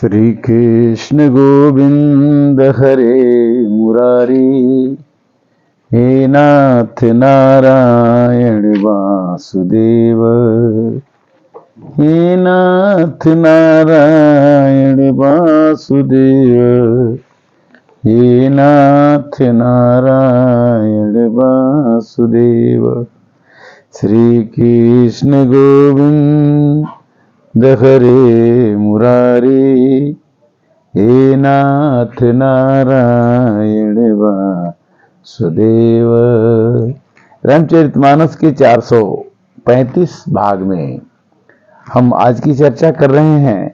श्री कृष्ण गोविंद हरे मुरारी, हे नाथ नारायण वासुदेव, हे नाथ नारायण वासुदेव, हे नाथ नारायण वासुदेव। श्री कृष्ण गोविंद हरे मुरारी, हे नाथ नारायण वासुदेव। रामचरितमानस के 435 भाग में हम आज की चर्चा कर रहे हैं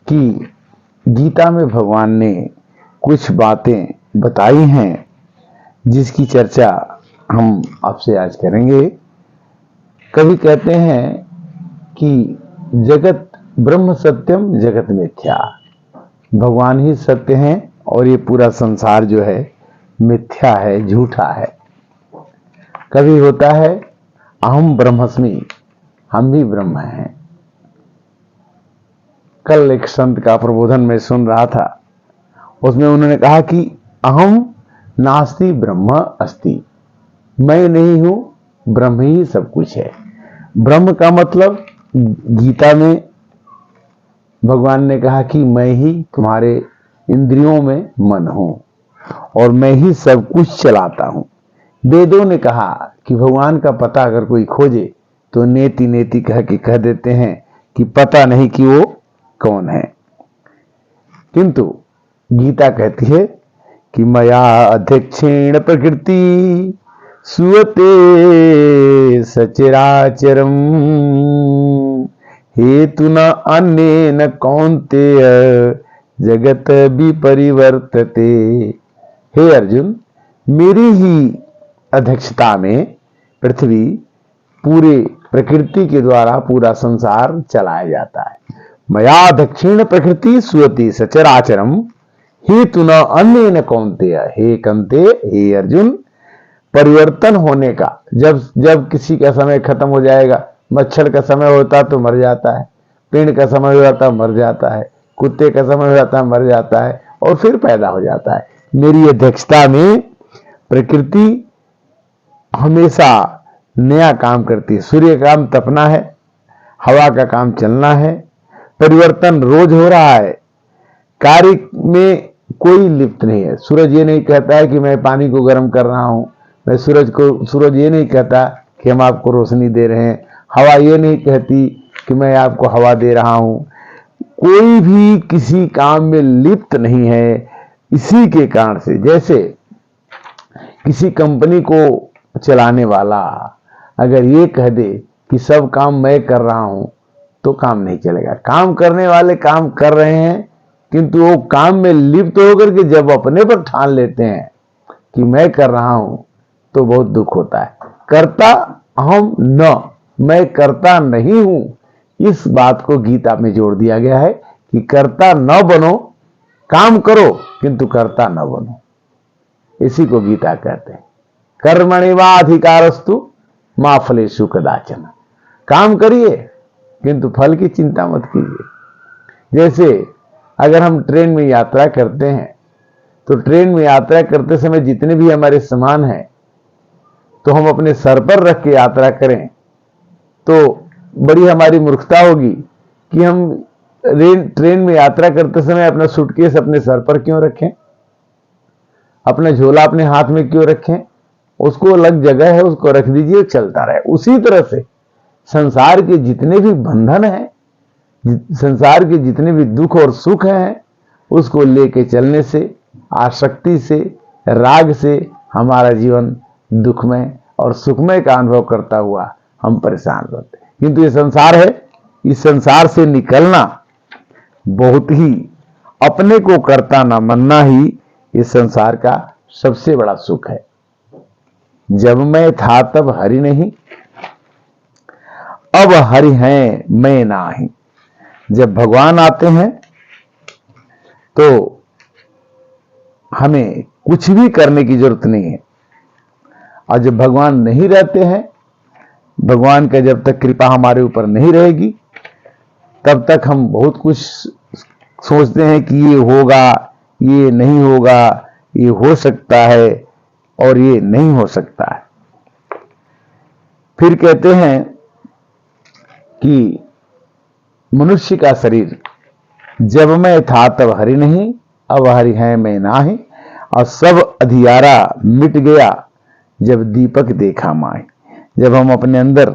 कि गीता में भगवान ने कुछ बातें बताई हैं जिसकी चर्चा हम आपसे आज करेंगे। कभी कहते हैं कि जगत ब्रह्म सत्यम जगत मिथ्या, भगवान ही सत्य हैं और ये पूरा संसार जो है मिथ्या है, झूठा है। कभी होता है अहम ब्रह्मस्मि, हम भी ब्रह्म हैं। कल एक संत का प्रबोधन में सुन रहा था, उसमें उन्होंने कहा कि अहम नास्ति ब्रह्म अस्ति, मैं नहीं हूं, ब्रह्म ही सब कुछ है। ब्रह्म का मतलब गीता में भगवान ने कहा कि मैं ही तुम्हारे इंद्रियों में मन हूं और मैं ही सब कुछ चलाता हूं। वेदों ने कहा कि भगवान का पता अगर कोई खोजे तो नेति नेति कह के कह देते हैं कि पता नहीं कि वो कौन है। किंतु गीता कहती है कि मया अध्यक्षेण प्रकृति सुवते सचराचरम हेतुना अन्येन कौन्तेय जगत विपरिवर्तते। हे अर्जुन, मेरी ही अध्यक्षता में पृथ्वी पूरे प्रकृति के द्वारा पूरा संसार चलाया जाता है। मया दक्षिण प्रकृति सुवति सचराचरम हेतुना अन्येन कौन्तेय। हे कंते, हे अर्जुन, परिवर्तन होने का जब किसी का समय खत्म हो जाएगा, मच्छर का समय होता तो मर जाता है, पेड़ का समय हो जाता मर जाता है, कुत्ते का समय हो जाता मर जाता है और फिर पैदा हो जाता है। मेरी अध्यक्षता में प्रकृति हमेशा नया काम करती है। सूर्य का काम तपना है, हवा का काम चलना है, परिवर्तन रोज हो रहा है। कार्य में कोई लिप्त नहीं है। सूरज ये नहीं कहता है कि मैं पानी को गर्म कर रहा हूं, सूरज ये नहीं कहता कि हम आपको रोशनी दे रहे हैं, हवा ये नहीं कहती कि मैं आपको हवा दे रहा हूं। कोई भी किसी काम में लिप्त नहीं है। इसी के कारण से जैसे किसी कंपनी को चलाने वाला अगर ये कह दे कि सब काम मैं कर रहा हूं तो काम नहीं चलेगा। काम करने वाले काम कर रहे हैं, किंतु वो काम में लिप्त होकर के जब अपने पर ठान लेते हैं कि मैं कर रहा हूं तो बहुत दुख होता है। करता अहम न, मैं करता नहीं हूं, इस बात को गीता में जोड़ दिया गया है कि करता न बनो, काम करो किंतु करता न बनो। इसी को गीता कहते हैं। कर्मणिवाधिकारस्तु मा फलेषु कदाचन। काम करिए किंतु फल की चिंता मत कीजिए। जैसे अगर हम ट्रेन में यात्रा करते हैं तो ट्रेन में यात्रा करते समय जितने भी हमारे सामान हैं तो हम अपने सर पर रख के यात्रा करें तो बड़ी हमारी मूर्खता होगी कि हम ट्रेन में यात्रा करते समय अपना सूटकेस अपने सर पर क्यों रखें, अपना झोला अपने हाथ में क्यों रखें। उसको अलग जगह है, उसको रख दीजिए, चलता रहे। उसी तरह से संसार के जितने भी बंधन हैं, संसार के जितने भी दुख और सुख हैं, उसको लेके चलने से, आसक्ति से, राग से हमारा जीवन दुखमय और सुखमय का अनुभव करता हुआ हम परेशान रहते हैं। किंतु ये संसार है, इस संसार से निकलना बहुत ही, अपने को करता ना मनना ही इस संसार का सबसे बड़ा सुख है। जब मैं था तब हरि नहीं, अब हरि हैं मैं नाही। जब भगवान आते हैं तो हमें कुछ भी करने की जरूरत नहीं है, और जब भगवान नहीं रहते हैं, भगवान का जब तक कृपा हमारे ऊपर नहीं रहेगी तब तक हम बहुत कुछ सोचते हैं कि ये होगा, ये नहीं होगा, ये हो सकता है और ये नहीं हो सकता है। फिर कहते हैं कि मनुष्य का शरीर जब मैं था तब हरि नहीं, अब हरि है मैं नाही, और सब अधियारा मिट गया जब दीपक देखा माए। जब हम अपने अंदर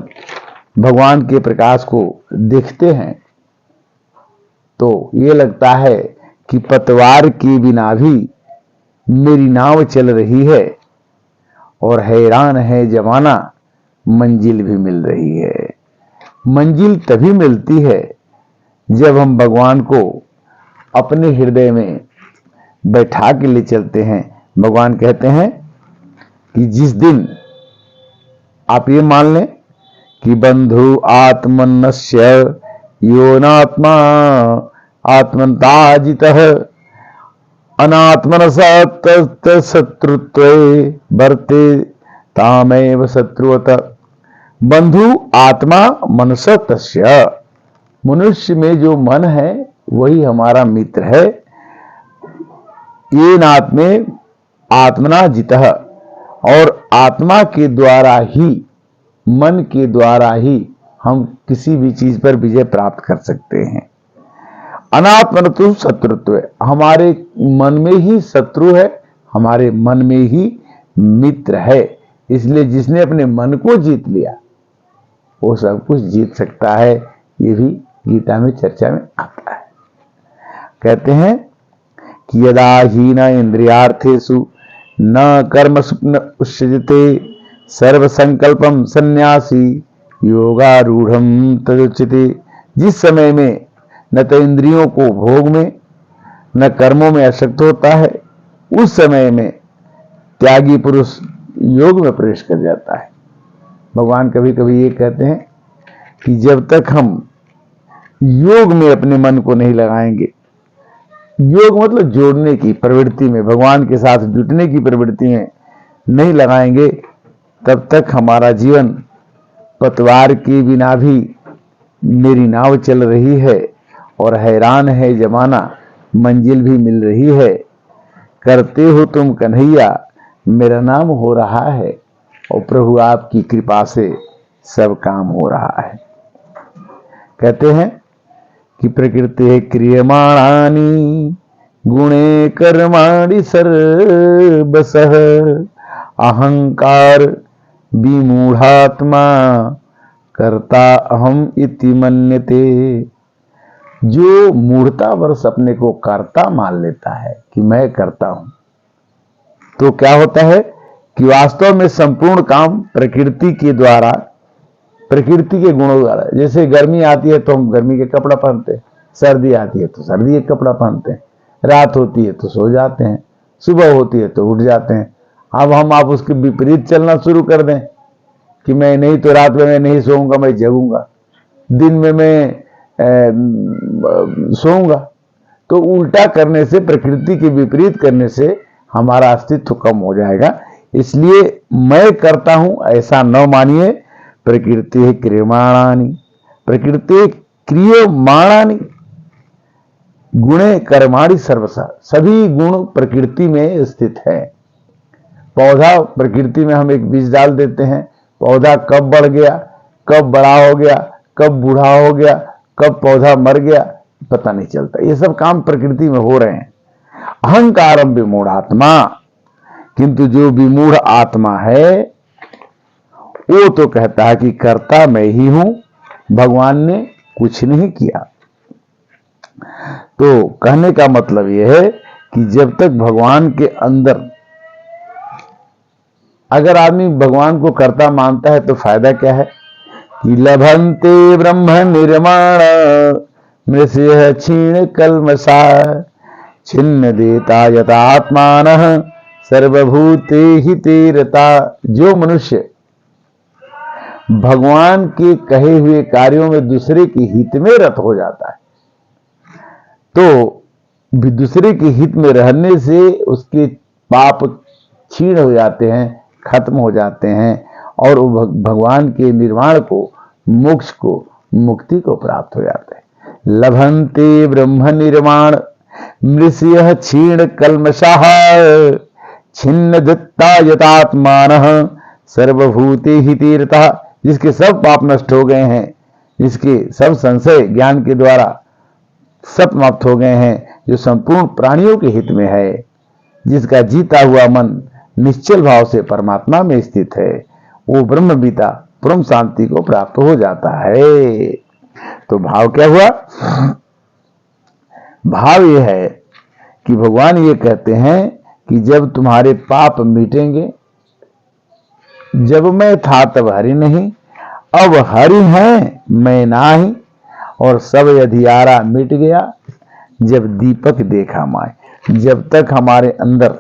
भगवान के प्रकाश को देखते हैं तो ये लगता है कि पतवार के बिना भी मेरी नाव चल रही है और हैरान है जमाना, मंजिल भी मिल रही है। मंजिल तभी मिलती है जब हम भगवान को अपने हृदय में बैठा के ले चलते हैं। भगवान कहते हैं कि जिस दिन आप ये मान लें कि बंधु आत्मनस्य योनात्मा आत्मन्ताजितः अनात्मनसा शत्रुत्वे वर्ते तामेव शत्रुवत। बंधु आत्मा मनस तस्य, मनुष्य में जो मन है वही हमारा मित्र है। ये नात्मे आत्मना जितः, और आत्मा के द्वारा ही, मन के द्वारा ही हम किसी भी चीज पर विजय प्राप्त कर सकते हैं। अनात्मनतु शत्रुत्व, हमारे मन में ही शत्रु है, हमारे मन में ही मित्र है। इसलिए जिसने अपने मन को जीत लिया वो सब कुछ जीत सकता है। ये भी गीता में चर्चा में आता है। कहते हैं कि यदा हीना इंद्रियार्थेषु न कर्मसु न उच्यते सर्व संकल्पम सन्यासी योगारूढ़म तदुच्यते। जिस समय में न तो इंद्रियों को भोग में न कर्मों में आसक्त होता है, उस समय में त्यागी पुरुष योग में प्रवेश कर जाता है। भगवान कभी कभी ये कहते हैं कि जब तक हम योग में अपने मन को नहीं लगाएंगे, योग मतलब जोड़ने की प्रवृत्ति में, भगवान के साथ जुटने की प्रवृत्ति में नहीं लगाएंगे, तब तक हमारा जीवन पतवार के बिना भी मेरी नाव चल रही है और हैरान है जमाना, मंजिल भी मिल रही है। करते हो तुम कन्हैया, मेरा नाम हो रहा है और प्रभु आपकी कृपा से सब काम हो रहा है। कहते हैं कि प्रकृति क्रियमाणानि गुणे कर्माणि सर्वशः अहंकार विमूढ़ात्मा कर्ता अहम इति मन्यते। जो मूढ़तावश अपने को कर्ता मान लेता है कि मैं करता हूं, तो क्या होता है कि वास्तव में संपूर्ण काम प्रकृति के द्वारा, प्रकृति के गुणों द्वारा, जैसे गर्मी आती है तो हम गर्मी के कपड़ा पहनते हैं, सर्दी आती है तो सर्दी के कपड़ा पहनते हैं, रात होती है तो सो जाते हैं, सुबह होती है तो उठ जाते हैं। अब हम आप उसके विपरीत चलना शुरू कर दें कि मैं नहीं तो रात में मैं नहीं सोऊंगा, मैं जगूंगा, दिन में मैं सोऊंगा, तो उल्टा करने से, प्रकृति के विपरीत करने से हमारा अस्तित्व कम हो जाएगा। इसलिए मैं करता हूं ऐसा न मानिए। प्रकृति क्रियमाणानि, प्रकृति क्रियमाणानि गुणे कर्माणि सर्वशः, सभी गुण प्रकृति में स्थित है। पौधा, प्रकृति में हम एक बीज डाल देते हैं, पौधा कब बढ़ गया, कब बड़ा हो गया, कब बूढ़ा हो गया, कब पौधा मर गया, पता नहीं चलता। ये सब काम प्रकृति में हो रहे हैं। अहंकारम विमूढ़ात्मा, किंतु जो विमूढ़ आत्मा है वो तो कहता है कि कर्ता मैं ही हूं, भगवान ने कुछ नहीं किया। तो कहने का मतलब यह है कि जब तक भगवान के अंदर, अगर आदमी भगवान को कर्ता मानता है तो फायदा क्या है कि लभन्ते ब्रह्म निर्माण मृष्य क्षीण कल्मषा छिन्न देता यथात्मानः सर्वभूते हिते रता। जो मनुष्य भगवान के कहे हुए कार्यों में दूसरे के हित में रत हो जाता है, तो दूसरे के हित में रहने से उसके पाप क्षीण हो जाते हैं, खत्म हो जाते हैं और वो भगवान के निर्वाण को, मोक्ष को, मुक्ति को प्राप्त हो जाते हैं। लभन्ते ब्रह्म निर्माण मृषयः क्षीण कल्मषाः छिन्न दत्ता यतात्मानः सर्वभूते हि तीर्थः। जिसके सब पाप नष्ट हो गए हैं, जिसके सब संशय ज्ञान के द्वारा सब समाप्त हो गए हैं, जो संपूर्ण प्राणियों के हित में है, जिसका जीता हुआ मन निश्चल भाव से परमात्मा में स्थित है, वो ब्रह्मविता परम शांति को प्राप्त हो जाता है। तो भाव क्या हुआ? भाव ये है कि भगवान ये कहते हैं कि जब तुम्हारे पाप मिटेंगे, जब मैं था तब हरि नहीं, अब हरि हैं मैं नाही, और सब अधियारा मिट गया जब दीपक देखा माए। जब तक हमारे अंदर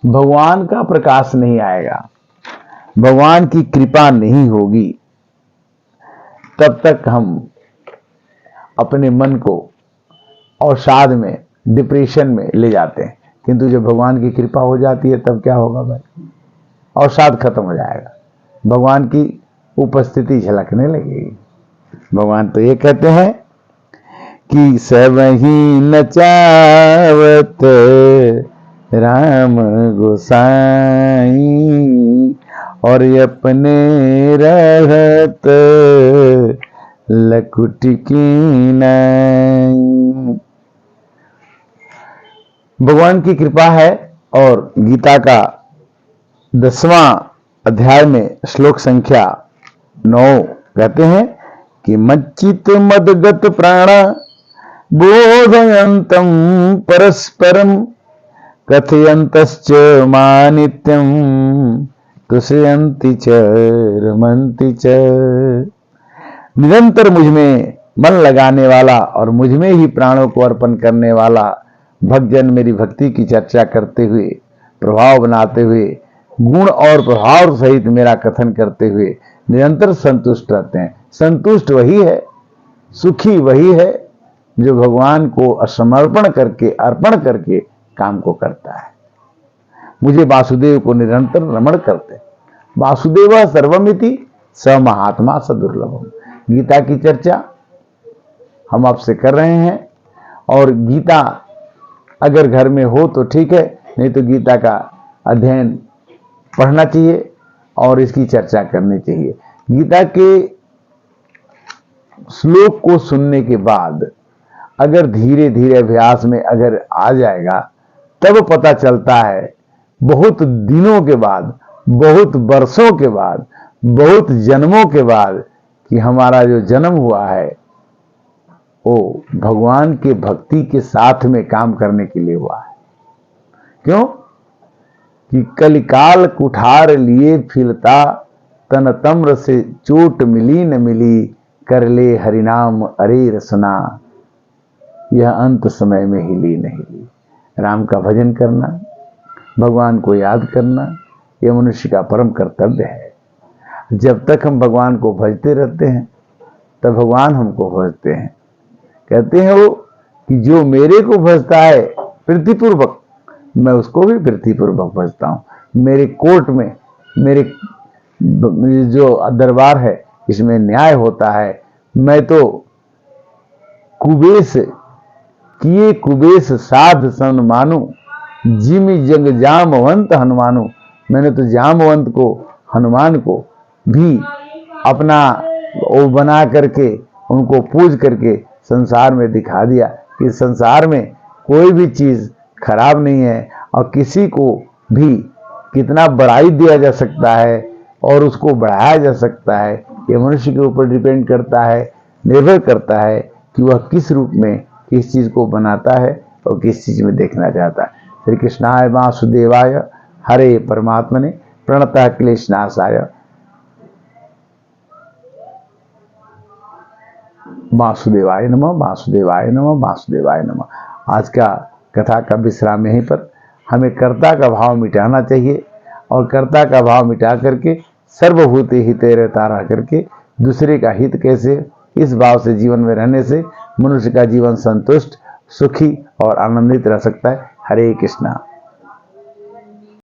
भगवान का प्रकाश नहीं आएगा, भगवान की कृपा नहीं होगी, तब तक हम अपने मन को अवसाद में, डिप्रेशन में ले जाते हैं। किंतु जब भगवान की कृपा हो जाती है तब क्या होगा भाई? अवसाद खत्म हो जाएगा, भगवान की उपस्थिति झलकने लगेगी। भगवान तो ये कहते हैं कि सब ही नचावत राम गोसाई, और अपने रहत लकुट की नाई। भगवान की कृपा है। और गीता का 10वां अध्याय में श्लोक संख्या 9 कहते हैं कि मच्चित मदगत प्राणा बोधयंतम परस्परम कथयंतश्च मानित्यम तुष्यन्ति च रमन्ति च। निरंतर मुझ में मन लगाने वाला और मुझ में ही प्राणों को अर्पण करने वाला भक्तजन मेरी भक्ति की चर्चा करते हुए, प्रभाव बनाते हुए, गुण और प्रभाव सहित मेरा कथन करते हुए निरंतर संतुष्ट रहते हैं। संतुष्ट वही है, सुखी वही है जो भगवान को समर्पण करके, अर्पण करके काम को करता है। मुझे वासुदेव को निरंतर रमण करते हैं। वासुदेव सर्वमिति स महात्मा स दुर्लभम। गीता की चर्चा हम आपसे कर रहे हैं, और गीता अगर घर में हो तो ठीक है, नहीं तो गीता का अध्ययन पढ़ना चाहिए और इसकी चर्चा करनी चाहिए। गीता के श्लोक को सुनने के बाद अगर धीरे धीरे अभ्यास में अगर आ जाएगा, तब पता चलता है बहुत दिनों के बाद, बहुत वर्षों के बाद, बहुत जन्मों के बाद कि हमारा जो जन्म हुआ है वो भगवान के भक्ति के साथ में काम करने के लिए हुआ है। क्यों? कि कलिकाल कुठार लिए फिलता, तन तम्र से चोट मिली न मिली, कर ले हरिनाम अरे रसना, यह अंत समय में हिली न हिली। राम का भजन करना, भगवान को याद करना, यह मनुष्य का परम कर्तव्य है। जब तक हम भगवान को भजते रहते हैं तब भगवान हमको भजते हैं। कहते हैं वो कि जो मेरे को भजता है प्रीतिपूर्वक, मैं उसको भी प्रीतिपूर्वक भजता हूं। मेरे कोर्ट में, मेरे जो दरबार है, इसमें न्याय होता है। मैं तो कुबेश किए कुबेश साध सन मानू, जिमि जंग जामवंत हनुमानु। मैंने तो जामवंत को, हनुमान को भी अपना वो बना करके, उनको पूज करके संसार में दिखा दिया कि संसार में कोई भी चीज खराब नहीं है, और किसी को भी कितना बड़ाई दिया जा सकता है और उसको बढ़ाया जा सकता है। ये मनुष्य के ऊपर डिपेंड करता है, निर्भर करता है कि वह किस रूप में किस चीज को बनाता है और किस चीज में देखना चाहता है। श्री कृष्णाय वासुदेवाय हरे परमात्मने प्रणतः क्लेशनाशाय वासुदेवाय नमः, वासुदेवाय नमः, वासुदेवाय नमः। आज का कथा का विश्राम यहीं पर। हमें कर्ता का भाव मिटाना चाहिए, और कर्ता का भाव मिटा करके सर्वभूते हिते रहता रह करके दूसरे का हित कैसे, इस भाव से जीवन में रहने से मनुष्य का जीवन संतुष्ट, सुखी और आनंदित रह सकता है। हरे कृष्णा।